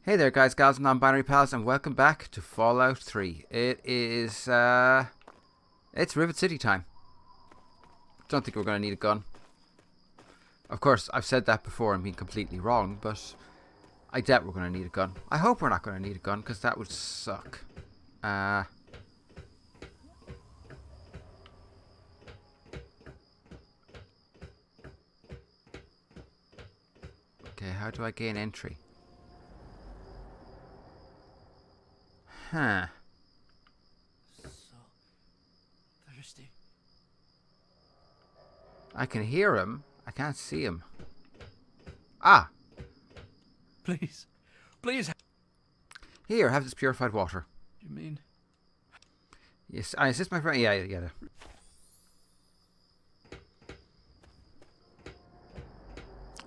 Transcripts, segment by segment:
Hey there guys, gals and non-binary pals, and welcome back to Fallout 3. It is, it's Rivet City time. Don't think we're going to need a gun. Of course, I've said that before and been completely wrong, but I doubt we're going to need a gun. I hope we're not going to need a gun, because that would suck. Okay, how do I gain entry? Huh. So thirsty. I can hear him. I can't see him. Ah! Please. Please. Here, have this purified water. You mean? Yes, is this my friend? Yeah.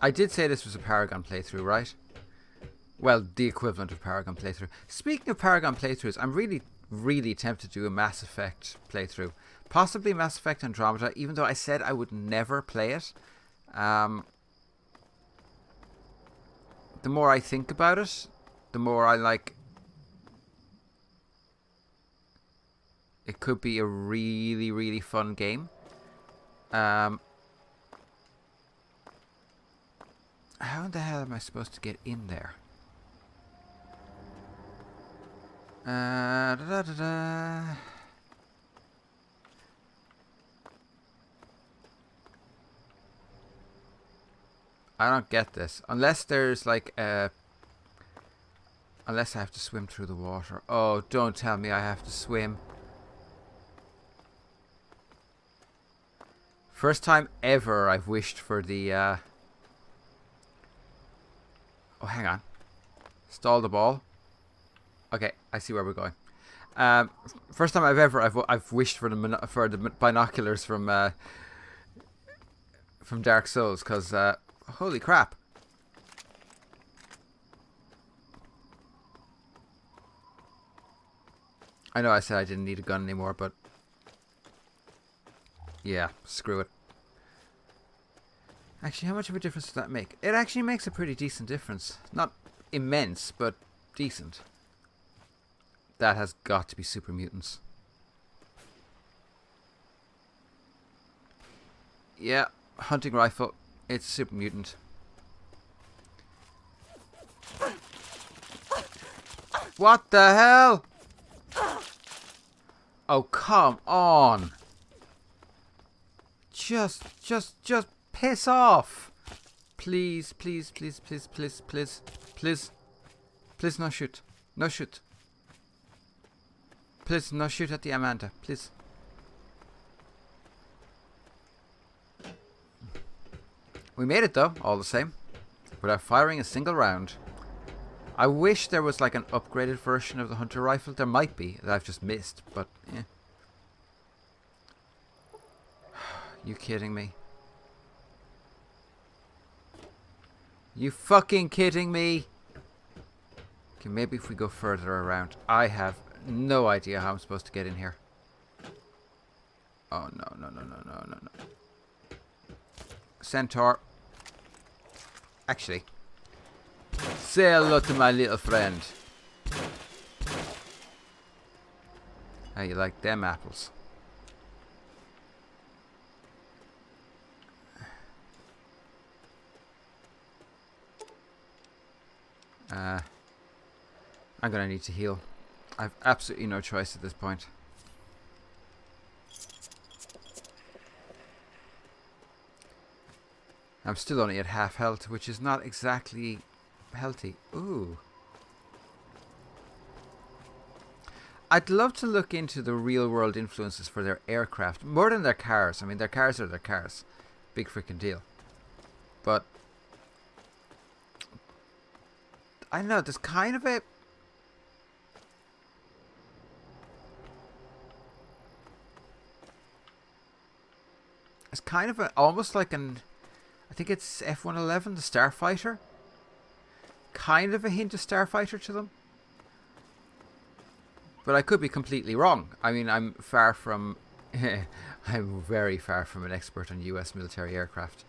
I did say this was a Paragon playthrough, right? Well, the equivalent of Paragon playthrough. Speaking of Paragon playthroughs, I'm really tempted to do a Mass Effect playthrough. Possibly Mass Effect Andromeda, even though I said I would never play it. The more I think about it, the more I like... It could be a really fun game. How the hell am I supposed to get in there? I don't get this. Unless there's like a... Unless I have to swim through the water. Oh, don't tell me I have to swim. First time ever I've wished for the... Oh, hang on. Stall the ball. Okay, I see where we're going. First time I've wished for the binoculars from Dark Souls, because holy crap! I know I said I didn't need a gun anymore, but yeah, screw it. Actually, how much of a difference does that make? It actually makes a pretty decent difference. Not immense, but decent. That has got to be super mutants. Yeah, hunting rifle. It's super mutant. What the hell? Oh, come on. Just piss off. Please. Please, no shoot. No shoot. Please, no shoot at the Amanda, please. We made it though, all the same, without firing a single round. I wish there was like an upgraded version of the hunter rifle. There might be, that I've just missed, but yeah. You kidding me? You fucking kidding me? Okay, maybe if we go further around. I have no idea how I'm supposed to get in here. Oh, no. Centaur. Actually. Say hello to my little friend. How you like them apples? I'm gonna need to heal. I've absolutely no choice at this point. I'm still only at half health, which is not exactly healthy. Ooh. I'd love to look into the real world influences for their aircraft, more than their cars. I mean, their cars are their cars. Big freaking deal. But I don't know, there's kind of a... It's kind of a, almost like an, I think it's F-111, the Starfighter. Kind of a hint of Starfighter to them. But I could be completely wrong. I mean, I'm far from, I'm very far from an expert on US military aircraft.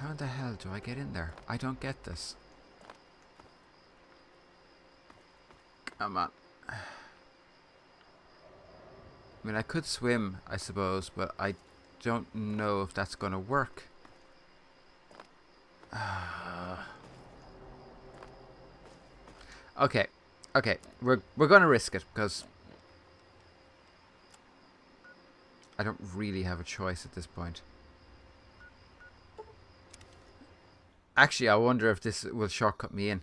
How the hell do I get in there? I don't get this. Come on. I mean, I could swim, I suppose, but I don't know if that's going to work. Okay. Okay. We're going to risk it because I don't really have a choice at this point. Actually, I wonder if this will shortcut me in.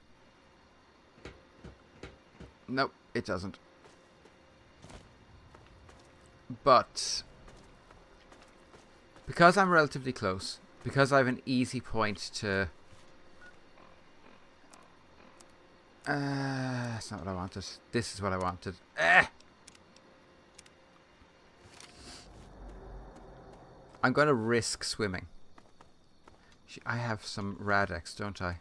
Nope, it doesn't. But because I'm relatively close, because I have an easy point to... that's not what I wanted. This is what I wanted. I'm going to risk swimming. I have some Radex, don't I?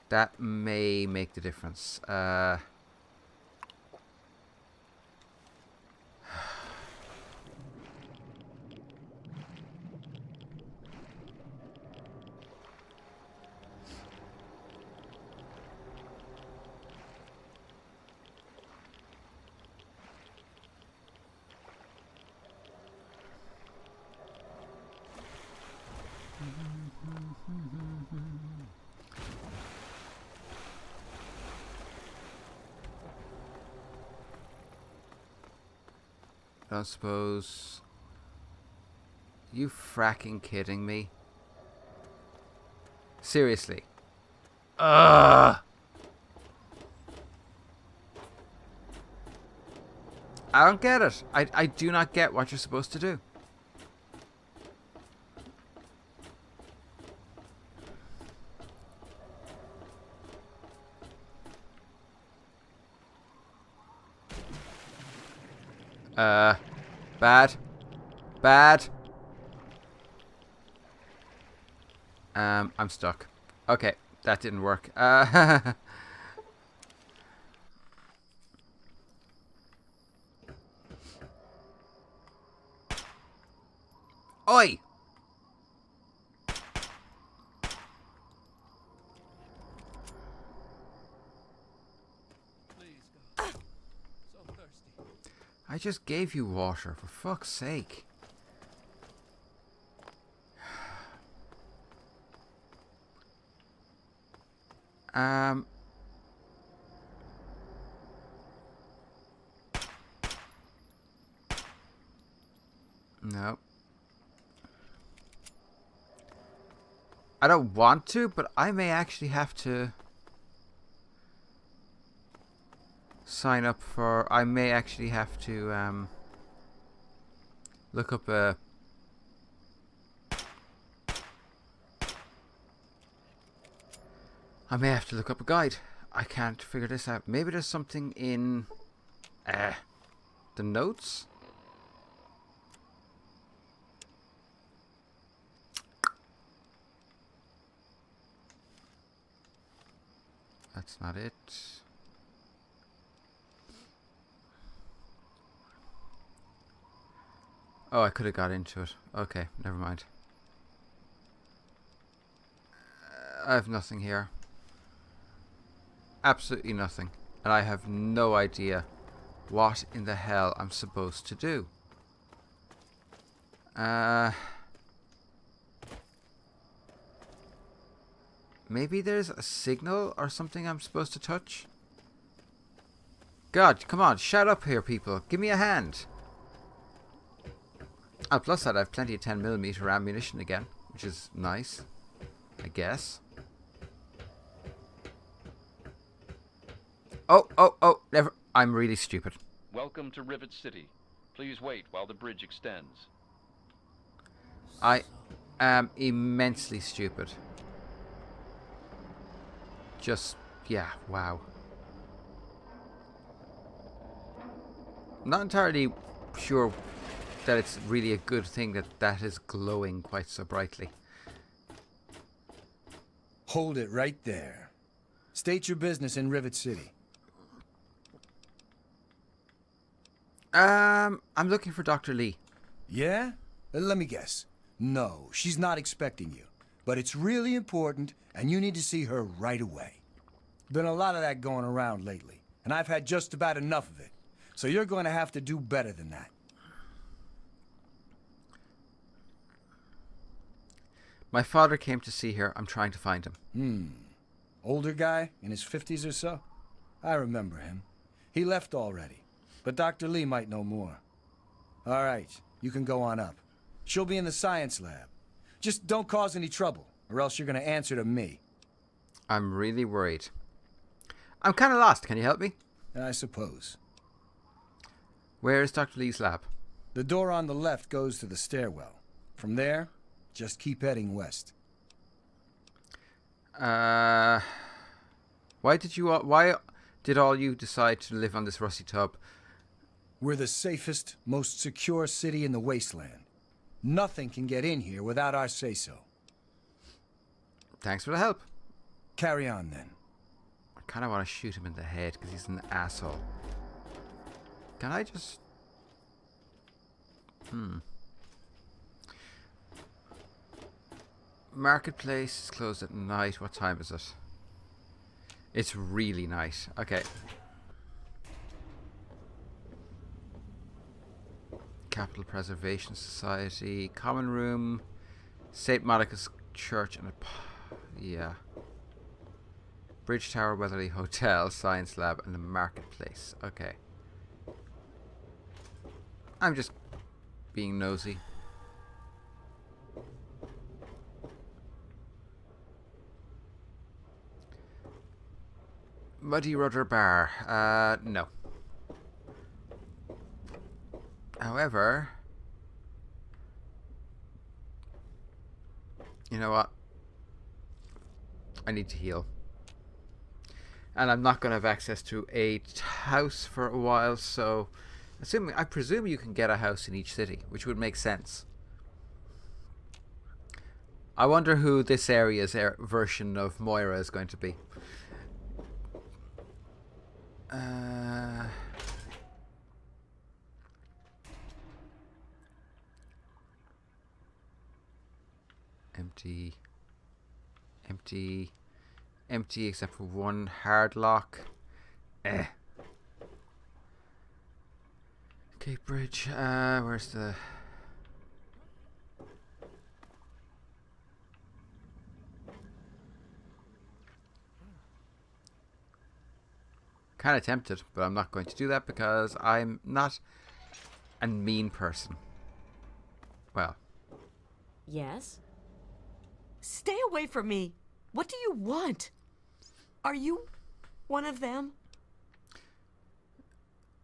That may make the difference. I don't suppose... You fracking kidding me? Seriously. Ugh! I don't get it. I do not get what you're supposed to do. Bad. Bad. I'm stuck. Okay, that didn't work. Oi! Please, God. So thirsty. I just gave you water, for fuck's sake. No. I don't want to, but I may actually have to sign up for... I may actually have to look up a... I may have to look up a guide. I can't figure this out. Maybe there's something in the notes? That's not it. Oh, I could have got into it. Okay, never mind. I have nothing here. Absolutely nothing. And I have no idea what in the hell I'm supposed to do. Maybe there's a signal or something I'm supposed to touch? God, come on, shout up here, people. Give me a hand. Oh, plus that I have plenty of 10mm ammunition again, which is nice, I guess. Oh, never. I'm really stupid. Welcome to Rivet City. Please wait while the bridge extends. I am immensely stupid. Just, yeah, wow. Not entirely sure that it's really a good thing that that is glowing quite so brightly. Hold it right there. State your business in Rivet City. I'm looking for Dr. Lee. Yeah? Let me guess. No, she's not expecting you. But it's really important, and you need to see her right away. Been a lot of that going around lately, and I've had just about enough of it. So you're going to have to do better than that. My father came to see her. I'm trying to find him. Older guy, in his 50s or so? I remember him. He left already, but Dr. Lee might know more. All right, you can go on up. She'll be in the science lab. Just don't cause any trouble, or else you're going to answer to me. I'm really worried. I'm kind of lost. Can you help me? I suppose. Where is Dr. Lee's lab? The door on the left goes to the stairwell. From there, just keep heading west. Why did all you decide to live on this rusty tub? We're the safest, most secure city in the Wasteland. Nothing can get in here without our say-so. Thanks for the help. Carry on, then. I kind of want to shoot him in the head because he's an asshole. Can I just... Marketplace is closed at night. What time is it? It's really night. Okay. Capital Preservation Society, Common Room, St. Monica's Church, and yeah. Bridge Tower, Weatherly Hotel, Science Lab, and the Marketplace. Okay. I'm just being nosy. Muddy Rudder Bar. No. However, you know what? I need to heal. And I'm not going to have access to a house for a while, so I presume you can get a house in each city, which would make sense. I wonder who this area's version of Moira is going to be. Empty except for one hard lock. Okay, bridge. Where's the... Kind of tempted, but I'm not going to do that because I'm not a mean person. Well. Yes? Stay away from me. What do you want? Are you one of them?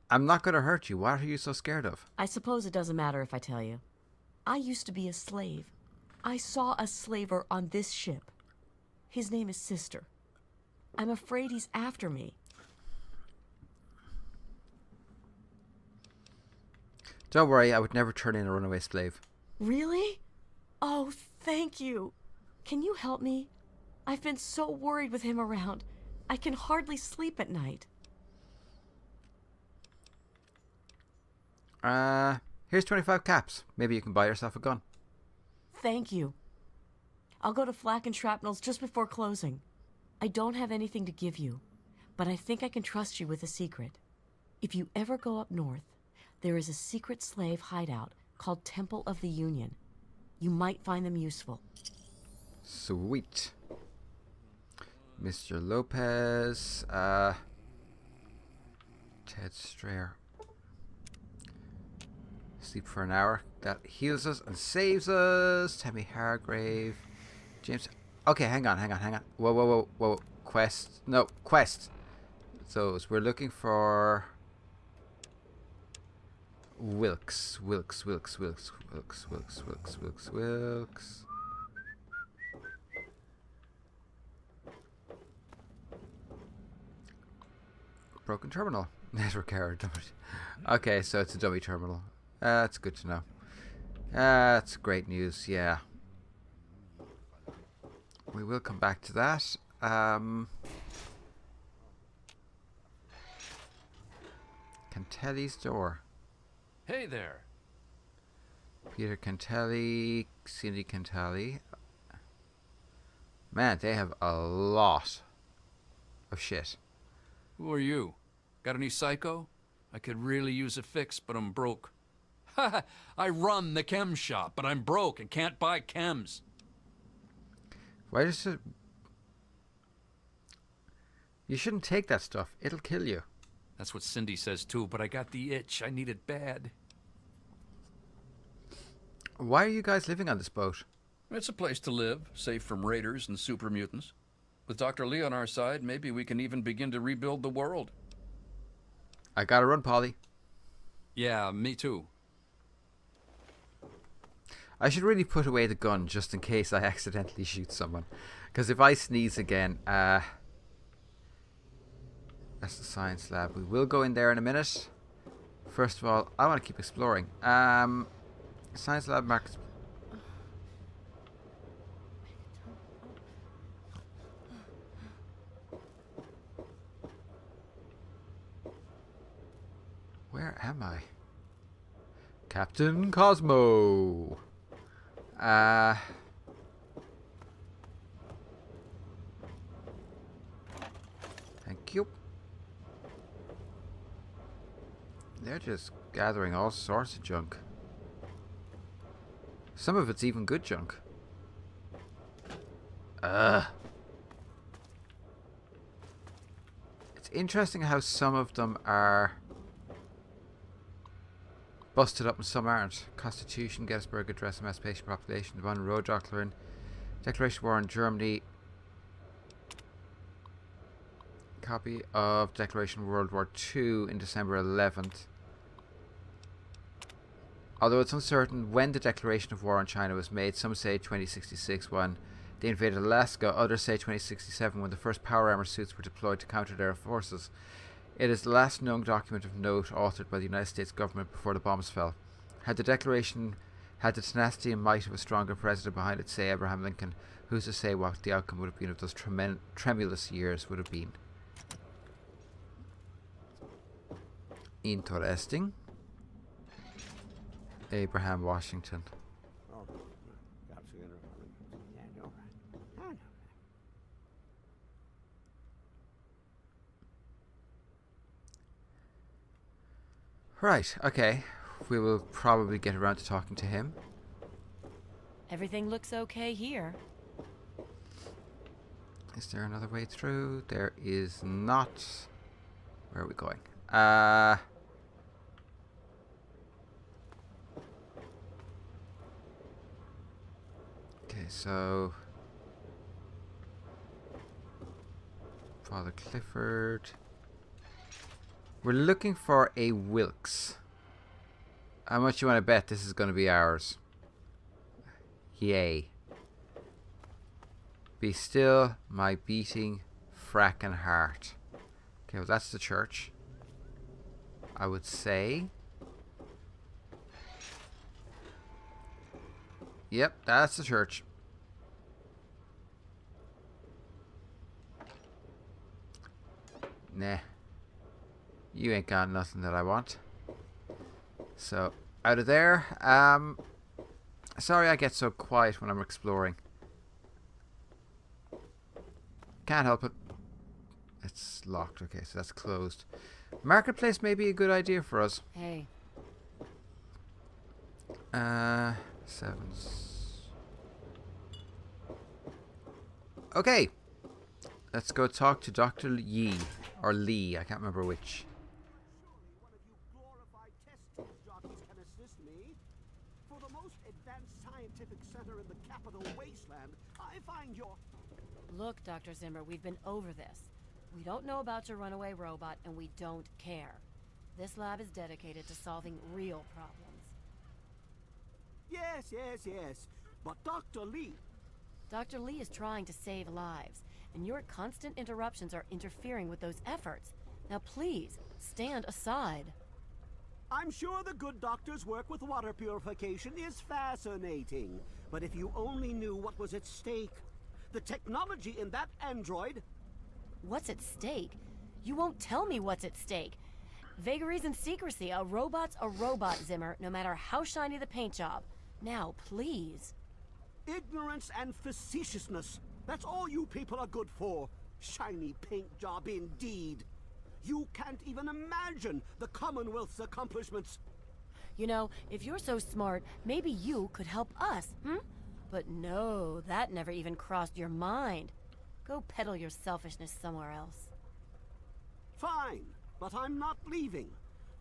I'm not going to hurt you. What are you so scared of? I suppose it doesn't matter if I tell you. I used to be a slave. I saw a slaver on this ship. His name is Sister. I'm afraid he's after me. Don't worry, I would never turn in a runaway slave. Really? Oh, thank you. Can you help me? I've been so worried with him around. I can hardly sleep at night. Here's 25 caps. Maybe you can buy yourself a gun. Thank you. I'll go to Flak and Shrapnel's just before closing. I don't have anything to give you, but I think I can trust you with a secret. If you ever go up north, there is a secret slave hideout called Temple of the Union. You might find them useful. Sweet. Mr. Lopez. Ted Strayer. Sleep for an hour. That heals us and saves us. Tammy Hargrave. James. Okay, hang on. Whoa. Quest. No, quest. So we're looking for Wilkes. Broken terminal. Network error. Okay, so it's a dummy terminal. That's good to know. That's great news, yeah. We will come back to that. Cantelli's door. Hey there. Peter Cantelli, Cindy Cantelli. Man, they have a lot of shit. Who are you? Got any psycho? I could really use a fix, but I'm broke. Ha! I run the chem shop, but I'm broke and can't buy chems. Why does it... You shouldn't take that stuff. It'll kill you. That's what Cindy says too, but I got the itch. I need it bad. Why are you guys living on this boat? It's a place to live, safe from raiders and super mutants. With Dr. Lee on our side, maybe we can even begin to rebuild the world. I gotta run, Polly. Yeah, me too. I should really put away the gun just in case I accidentally shoot someone. Because if I sneeze again, that's the science lab. We will go in there in a minute. First of all, I want to keep exploring. Science lab marks. Where am I? Captain Cosmo. Thank you. They're just gathering all sorts of junk. Some of it's even good junk. It's interesting how some of them are busted up and some aren't. Constitution, Gettysburg Address, Emancipation Proclamation, the One Road Doctrine, Declaration of War in Germany, copy of Declaration of World War II in December 11th. Although it's uncertain when the declaration of war on China was made, some say 2066 when they invaded Alaska, others say 2067 when the first power armor suits were deployed to counter their forces. It is the last known document of note authored by the United States government before the bombs fell. Had the declaration had the tenacity and might of a stronger president behind it, say Abraham Lincoln, who's to say what the outcome would have been of those tremulous years would have been. Interesting. Abraham Washington. Right, okay. We will probably get around to talking to him. Everything looks okay here. Is there another way through? There is not. Where are we going? Okay, so Father Clifford. We're looking for a Wilkes. How much you want to bet this is going to be ours? Yay. Be still my beating frackin' heart. Okay, well that's the church. I would say. Yep, that's the church. Nah. You ain't got nothing that I want. So, out of there. Sorry I get so quiet when I'm exploring. Can't help it. It's locked. Okay, so that's closed. Marketplace may be a good idea for us. Hey. 7. Okay. Let's go talk to Dr. Yi. Or Lee. I can't remember which. One of you glorified test tube jockeys can assist me. For the most advanced scientific center in the capital Wasteland, I find your... Look, Dr. Zimmer, we've been over this. We don't know about your runaway robot, and we don't care. This lab is dedicated to solving real problems. Yes. But Dr. Lee... Dr. Lee is trying to save lives, and your constant interruptions are interfering with those efforts. Now please, stand aside. I'm sure the good doctor's work with water purification is fascinating. But if you only knew what was at stake. The technology in that android... What's at stake? You won't tell me what's at stake. Vagaries and secrecy. A robot's a robot, Zimmer, no matter how shiny the paint job. Now, please. Ignorance and facetiousness. That's all you people are good for. Shiny paint job indeed. You can't even imagine the Commonwealth's accomplishments. You know, if you're so smart, maybe you could help us, But no, that never even crossed your mind. Go peddle your selfishness somewhere else. Fine, but I'm not leaving.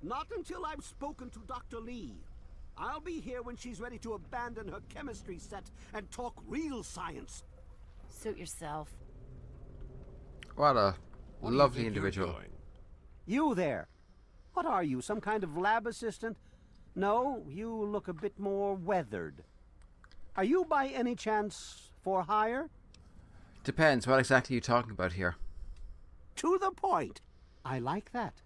Not until I've spoken to Dr. Lee. I'll be here when she's ready to abandon her chemistry set and talk real science. Suit yourself. What a What do you lovely think you're individual. doing? You there. What are you, some kind of lab assistant? No, you look a bit more weathered. Are you by any chance for hire? Depends. What exactly are you talking about here? To the point. I like that.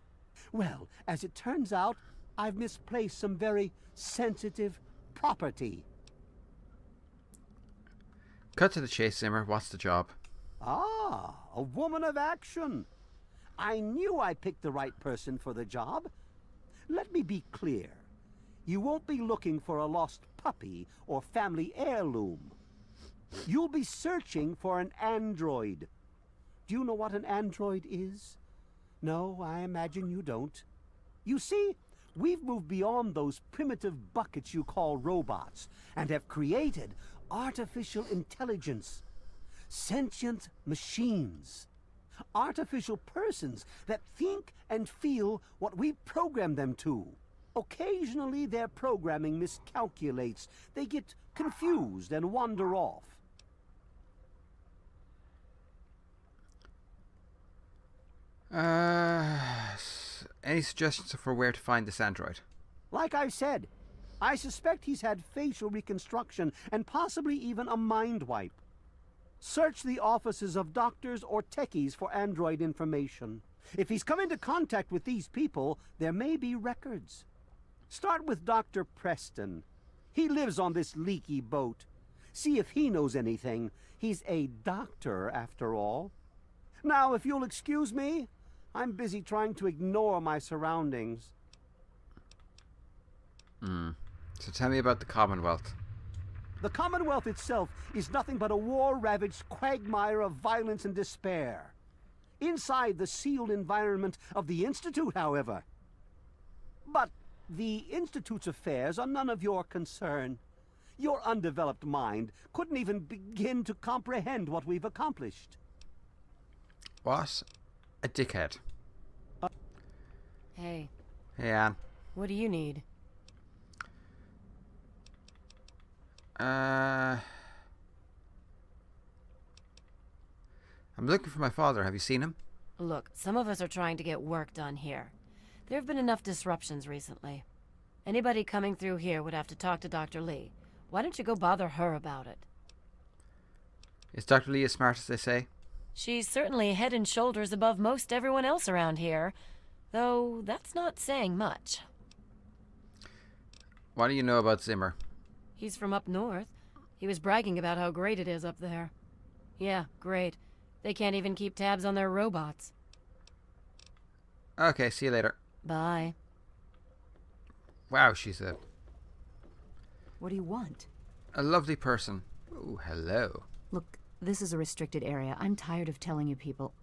Well, as it turns out, I've misplaced some very sensitive property. Cut to the chase, Zimmer. What's the job? Ah, a woman of action. I knew I picked the right person for the job. Let me be clear. You won't be looking for a lost puppy or family heirloom. You'll be searching for an android. Do you know what an android is? No, I imagine you don't. You see, we've moved beyond those primitive buckets you call robots and have created artificial intelligence, sentient machines, artificial persons that think and feel what we program them to. Occasionally their programming miscalculates. They get confused and wander off. Any suggestions for where to find this android? Like I said, I suspect he's had facial reconstruction and possibly even a mind wipe. Search the offices of doctors or techies for android information. If he's come into contact with these people, there may be records. Start with Dr. Preston. He lives on this leaky boat. See if he knows anything. He's a doctor, after all. Now, if you'll excuse me, I'm busy trying to ignore my surroundings. So tell me about the Commonwealth. The Commonwealth itself is nothing but a war-ravaged quagmire of violence and despair. Inside the sealed environment of the Institute, however. But the Institute's affairs are none of your concern. Your undeveloped mind couldn't even begin to comprehend what we've accomplished. What? A dickhead. Hey, Hey, Anne. what do you need? I'm looking for my father. Have you seen him? Look, some of us are trying to get work done here. There have been enough disruptions recently. Anybody coming through here would have to talk to Dr. Lee. Why don't you go bother her about it? Is Dr. Lee as smart as they say? She's certainly head and shoulders above most everyone else around here, though that's not saying much. What do you know about Zimmer? He's from up north. He was bragging about how great it is up there. Yeah, great. They can't even keep tabs on their robots. Okay, see you later. Bye. Wow, she's a What do you want? lovely person. Oh, hello. Look, this is a restricted area. I'm tired of telling you people.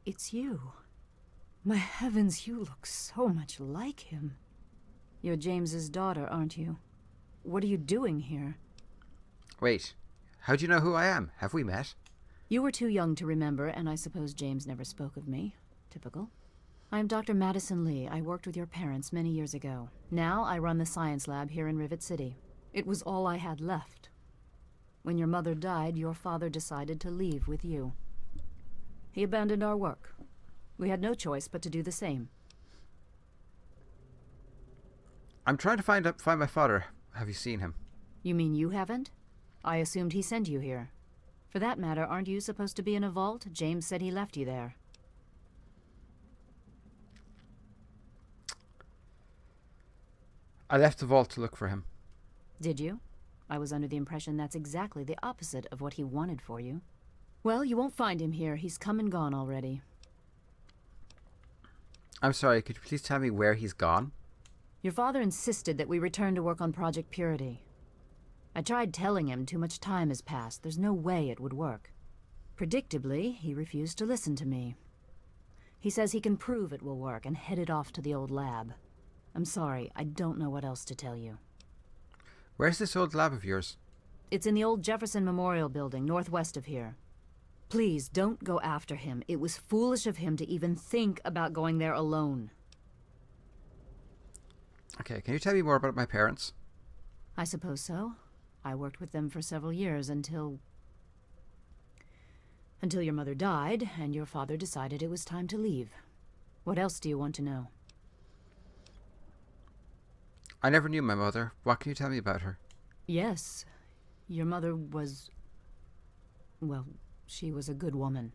It's you. My heavens, you look so much like him. You're James's daughter, aren't you? What are you doing here? Wait, how do you know who I am? Have we met? You were too young to remember, and I suppose James never spoke of me. Typical. I'm Dr. Madison Lee. I worked with your parents many years ago. Now I run the science lab here in Rivet City. It was all I had left. When your mother died, your father decided to leave with you. He abandoned our work. We had no choice but to do the same. I'm trying to find my father. Have you seen him? You mean you haven't? I assumed he sent you here. For that matter, aren't you supposed to be in a vault? James said he left you there. I left the vault to look for him. Did you? I was under the impression that's exactly the opposite of what he wanted for you. Well, you won't find him here. He's come and gone already. I'm sorry, could you please tell me where he's gone? Your father insisted that we return to work on Project Purity. I tried telling him too much time has passed. There's no way it would work. Predictably, he refused to listen to me. He says he can prove it will work and headed off to the old lab. I'm sorry, I don't know what else to tell you. Where's this old lab of yours? It's in the old Jefferson Memorial Building, northwest of here. Please, don't go after him. It was foolish of him to even think about going there alone. Okay, can you tell me more about my parents? I suppose so. I worked with them for several years until your mother died, and your father decided it was time to leave. What else do you want to know? I never knew my mother. What can you tell me about her? Yes. Your mother was... well, she was a good woman.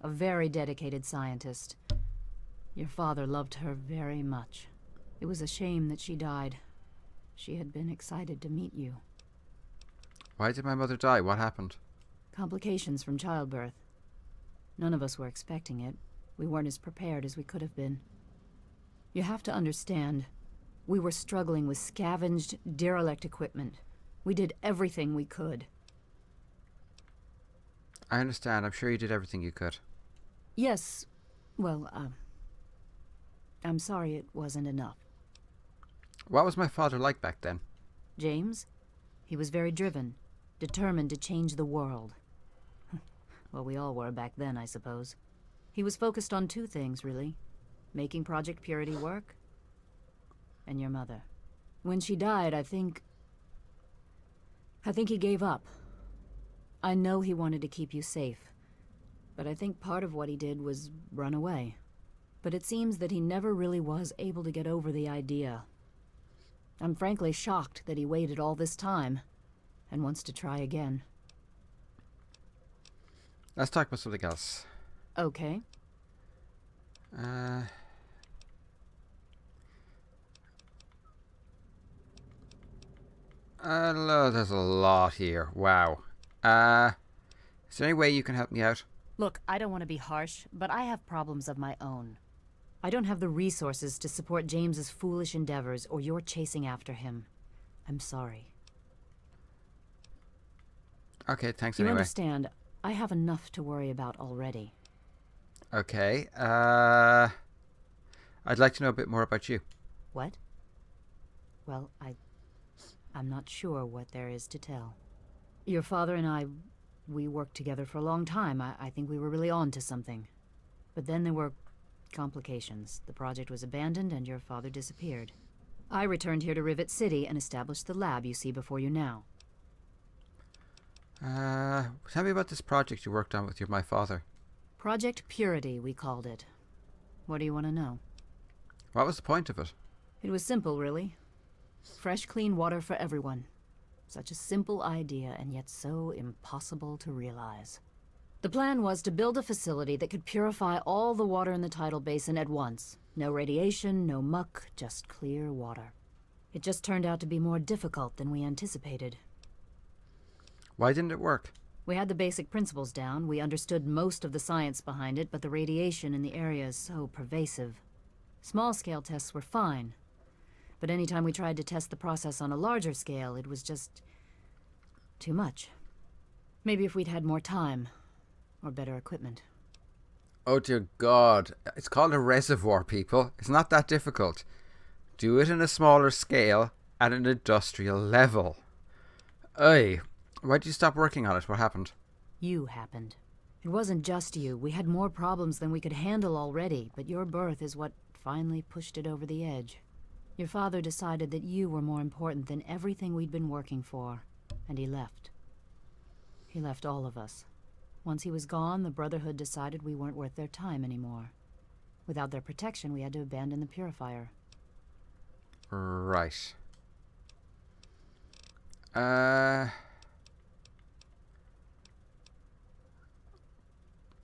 A very dedicated scientist. Your father loved her very much. It was a shame that she died. She had been excited to meet you. Why did my mother die? What happened? Complications from childbirth. None of us were expecting it. We weren't as prepared as we could have been. You have to understand, we were struggling with scavenged, derelict equipment. We did everything we could. I understand. I'm sure you did everything you could. Yes. Well, I'm sorry it wasn't enough. What was my father like back then? James? He was very driven, determined to change the world. Well, we all were back then, I suppose. He was focused on two things, really. Making Project Purity work, and your mother. When she died, I think he gave up. I know he wanted to keep you safe, but I think part of what he did was run away. But it seems that he never really was able to get over the idea. I'm frankly shocked that he waited all this time and wants to try again. Let's talk about something else. Okay. There's a lot here. Wow. Is there any way you can help me out? Look, I don't want to be harsh, but I have problems of my own. I don't have the resources to support James's foolish endeavors, or you're chasing after him. I'm sorry. Okay, thanks You anyway. understand, I have enough to worry about already. Okay, I'd like to know a bit more about you. What? Well, I'm not sure what there is to tell. Your father and I, we worked together for a long time. I think we were really on to something. But then there were complications. The project was abandoned and your father disappeared. I returned here to Rivet City and established the lab you see before you now. Tell me about this project you worked on with my father. Project Purity, we called it. What do you want to know? What was the point of it? It was simple, really. Fresh, clean water for everyone. Such a simple idea, and yet so impossible to realize. The plan was to build a facility that could purify all the water in the tidal basin at once. No radiation, no muck, just clear water. It just turned out to be more difficult than we anticipated. Why didn't it work? We had the basic principles down. We understood most of the science behind it, but the radiation in the area is so pervasive. Small-scale tests were fine. But anytime we tried to test the process on a larger scale, it was just too much. Maybe if we'd had more time, or better equipment. Oh dear God, it's called a reservoir, people. It's not that difficult. Do it in a smaller scale at an industrial level. Why did you stop working on it? What happened? You happened. It wasn't just you. We had more problems than we could handle already, but your birth is what finally pushed it over the edge. Your father decided that you were more important than everything we'd been working for, and he left. He left all of us. Once he was gone, the Brotherhood decided we weren't worth their time anymore. Without their protection, we had to abandon the purifier. Right.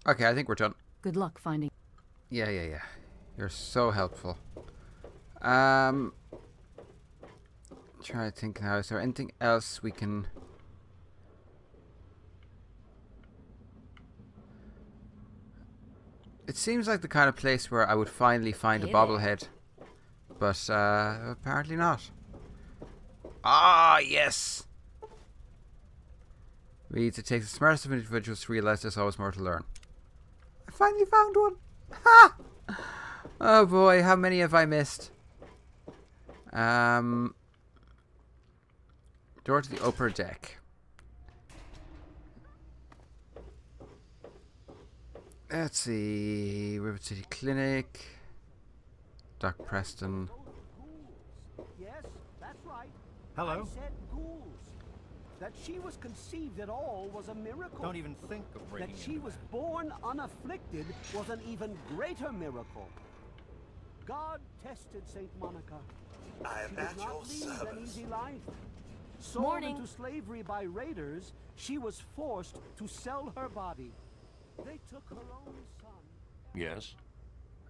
Okay, I think we're done. Good luck finding... Yeah. You're so helpful. Trying to think now. Is there anything else we can... It seems like the kind of place where I would finally find a bobblehead. But, apparently not. Ah, yes! Reads, it takes the smartest of individuals to realize there's always more to learn. I finally found one! Ha! Oh boy, how many have I missed? Door to the upper deck. Let's see. River City Clinic. Doc Preston. Yes, that's right. Hello? I said ghouls. That she was conceived at all was a miracle. Don't even think of breaking That she into was that. born unafflicted was an even greater miracle. God tested Saint Monica. I She did not lead an easy life. Sold Morning. into slavery by raiders, she was forced to sell her body. They took her own son. Yes?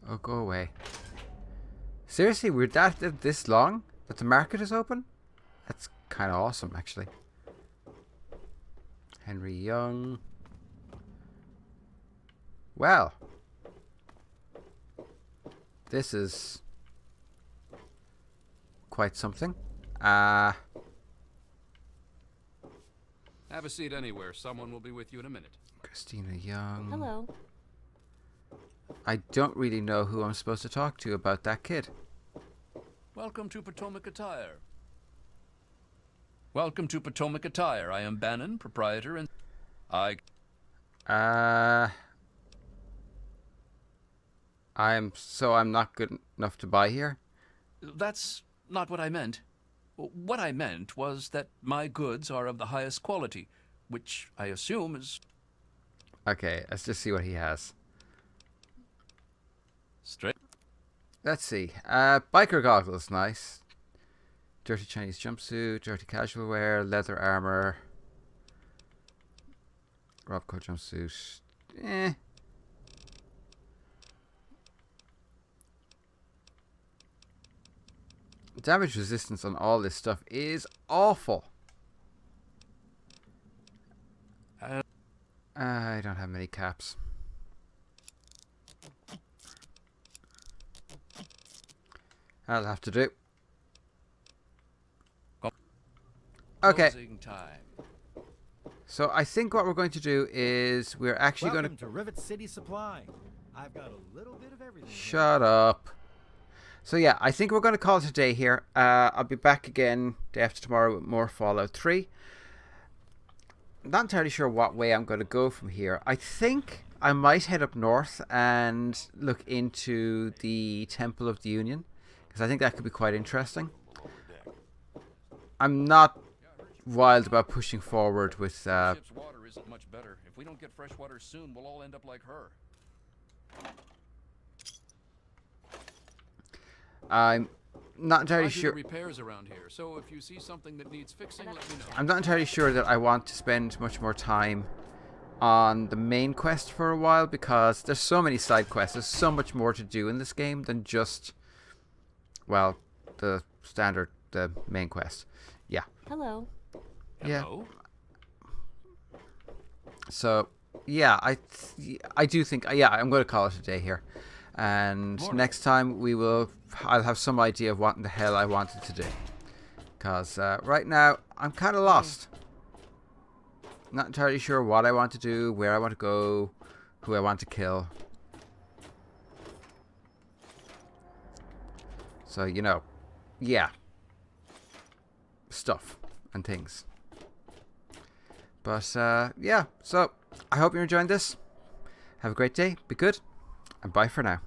Oh, go away. Seriously, we're this long? That the market is open? That's kind of awesome, actually. Henry Young. Well. This is quite something. Have a seat anywhere. Someone will be with you in a minute. Christina Young. Hello. I don't really know who I'm supposed to talk to about that kid. Welcome to Potomac Attire. Welcome to Potomac Attire. I am Bannon, proprietor, and I'm not good enough to buy here? That's not what I meant. What I meant was that my goods are of the highest quality, which I assume is Okay, let's just see what he has. straight. Let's see. Biker goggles, nice. Dirty Chinese jumpsuit, dirty casual wear, leather armor. Robco jumpsuit. Eh. Damage resistance on all this stuff is awful. I don't have many caps. That'll have to do. Okay. Closing time. So I think what we're going to do is we're actually Welcome going to Rivet City Supply. I've got a little bit of everything. Shut up. So yeah, I think we're going to call it a day here. I'll be back again day after tomorrow with more Fallout 3. I'm not entirely sure what way I'm going to go from here. I think I might head up north and look into the Temple of the Union, because I think that could be quite interesting. I'm not wild about pushing forward with... Ship's water isn't much better. If we don't get fresh water soon, we'll all end up like her. I'm not entirely I do the sure... repairs around here, so if you see something that needs fixing, let me know. I'm not entirely sure that I want to spend much more time on the main quest for a while, because there's so many side quests. There's so much more to do in this game than just, well, the main quest. Yeah. Hello. Yeah. Hello? So, yeah, I do think, yeah, I'm going to call it a day here. And Morning. next time I'll have some idea of what in the hell I wanted to do. Because right now, I'm kind of lost. Not entirely sure what I want to do, where I want to go, who I want to kill. So, you know, yeah. Stuff and things. But, yeah, so I hope you're enjoying this. Have a great day, be good, and bye for now.